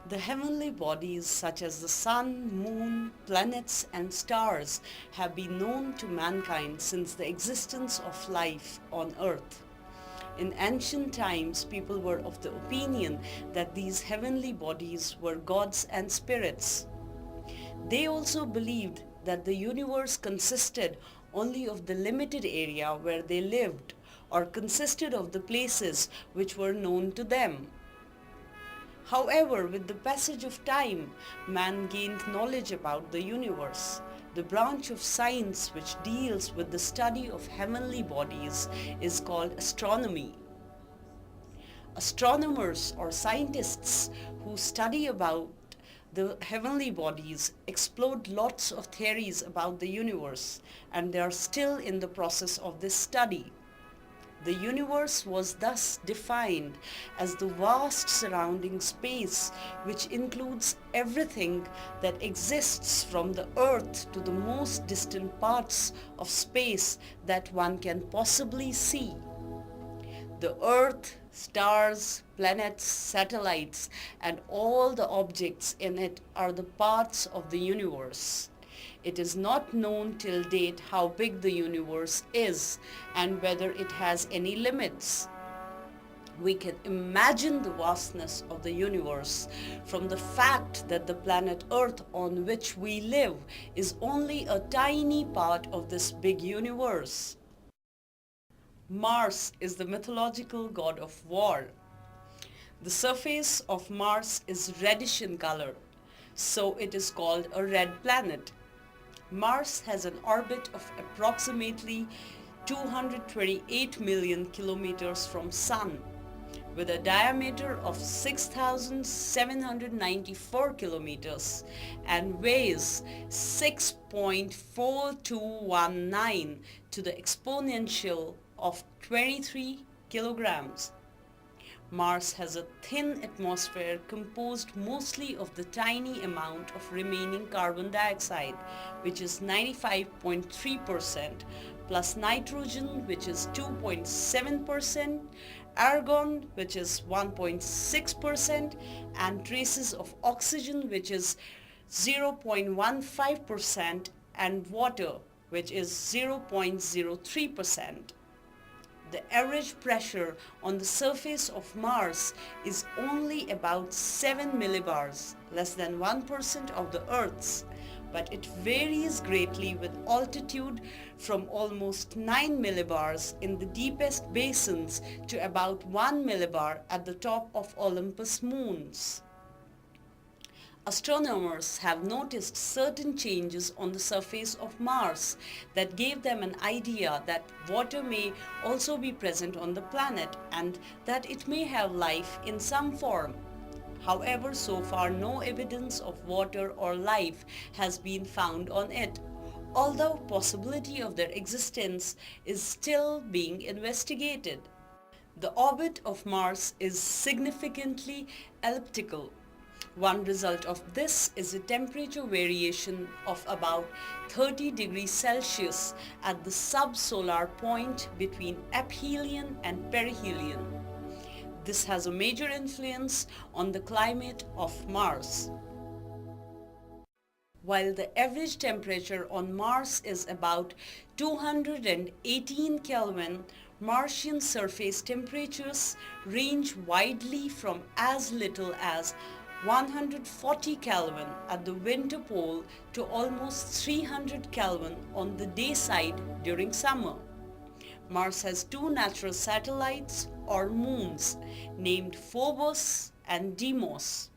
The heavenly bodies such as the sun, moon, planets and stars have been known to mankind since the existence of life on earth. In ancient times, people were of the opinion that these heavenly bodies were gods and spirits. They also believed that the universe consisted only of the limited area where they lived, or consisted of the places which were known to them. However, with the passage of time, man gained knowledge about the universe. The branch of science which deals with the study of heavenly bodies is called astronomy. Astronomers or scientists who study about the heavenly bodies explored lots of theories about the universe, and they are still in the process of this study. The universe was thus defined as the vast surrounding space which includes everything that exists from the earth to the most distant parts of space that one can possibly see. The earth, stars, planets, satellites, and all the objects in it are the parts of the universe. It is not known till date how big the universe is and whether it has any limits. We can imagine the vastness of the universe from the fact that the planet Earth on which we live is only a tiny part of this big universe. Mars is the mythological god of war. The surface of Mars is reddish in color, so it is called a red planet. Mars has an orbit of approximately 228 million kilometers from Sun, with a diameter of 6,794 kilometers and weighs 6.4219 to the exponential of 23 kilograms. Mars has a thin atmosphere composed mostly of the tiny amount of remaining carbon dioxide, which is 95.3%, plus nitrogen, which is 2.7%, argon, which is 1.6%, and traces of oxygen, which is 0.15%, and water, which is 0.03%. The average pressure on the surface of Mars is only about 7 millibars, less than 1% of the Earth's, but it varies greatly with altitude from almost 9 millibars in the deepest basins to about 1 millibar at the top of Olympus moons. Astronomers have noticed certain changes on the surface of Mars that gave them an idea that water may also be present on the planet and that it may have life in some form. However, so far no evidence of water or life has been found on it, although possibility of their existence is still being investigated. The orbit of Mars is significantly elliptical. One result of this is a temperature variation of about 30 degrees Celsius at the subsolar point between aphelion and perihelion. This has a major influence on the climate of Mars. While the average temperature on Mars is about 218 Kelvin, Martian surface temperatures range widely from as little as 140 Kelvin at the winter pole to almost 300 Kelvin on the day side during summer. Mars has two natural satellites or moons named Phobos and Deimos.